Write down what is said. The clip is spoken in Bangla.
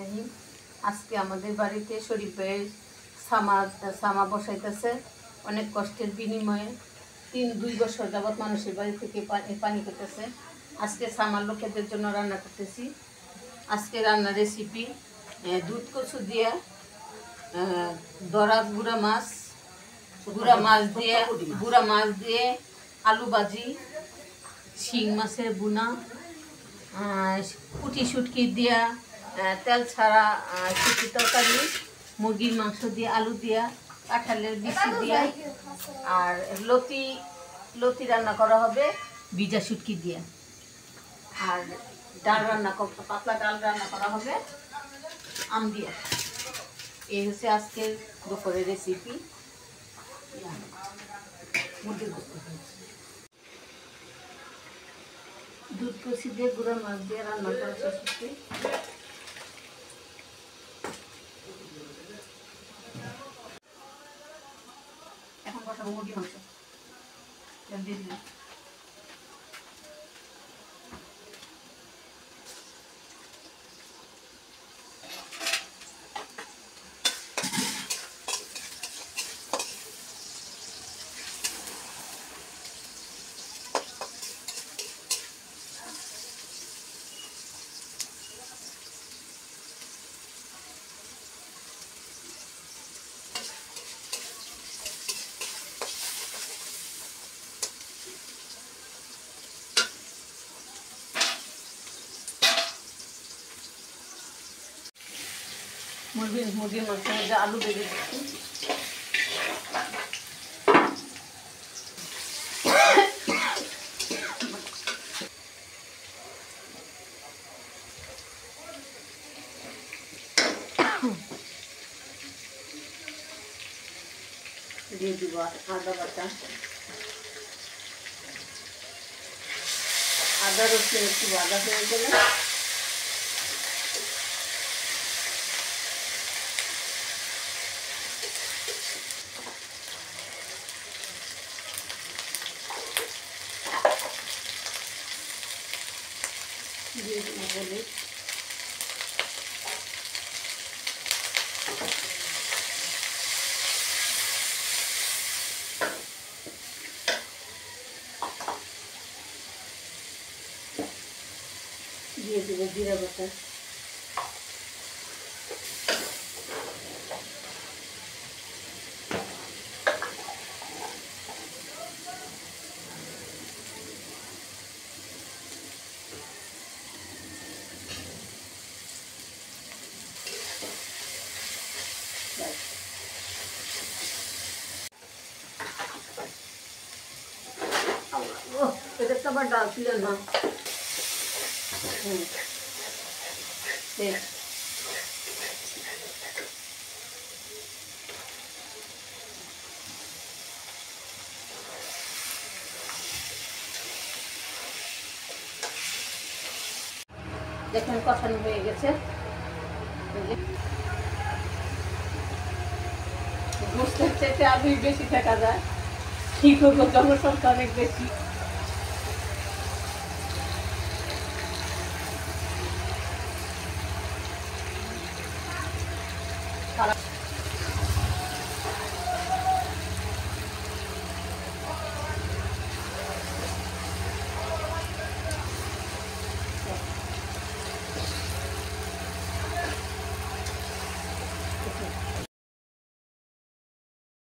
রহিম। আজকে আমাদের বাড়িতে শরীফ ভাইয়ের সামা বসাইতেছে। অনেক কষ্টের বিনিময়ে 2 বছর যাবৎ মানুষের বাড়ি থেকে পানি পেতেছে। আজকে সামার লোকেদের জন্য রান্না করতেছি। আজকে রান্নার রেসিপি দুধ কচু দিয়ে দরা গুঁড়া মাছ দিয়ে আলু ভাজি, শিং মাছের বুনা, পুঁটি শুটকি দিয়া তেল ছাড়া শুটকি তরকারি, মুরগির মাংস দিয়ে আলু দিয়া, কাঁঠালের বিচি দিয়া, আর লতি রান্না করা হবে ভিজা শুটকি দিয়া, আর পাতলা ডাল রান্না করা হবে আম দিয়া। এই হচ্ছে আজকের দুপুরের রেসিপি। দুধ কচি দিয়ে গুঁড়া মাছ দিয়ে রান্না করা শেষে এখন বসাবো মুরগির মাংস দিয়ে দিলাম। মুরগির মাংসের মধ্যে আলু বেজে দিচ্ছি। দিয়ে দিব আদা বাটা, আদা রসুন একটু আদা হয়ে গেলে দিয়ে দিব হলুদ, দিয়ে দিব জিরা বাটা, এটা তো আবার ডাল ছিল না। দেখুন কষানো হয়ে গেছে। গোস্তের চেয়ে আলু বেশি থাকা যায়, ঠিক হলো জনসংখ্যা অনেক বেশি। খারাপ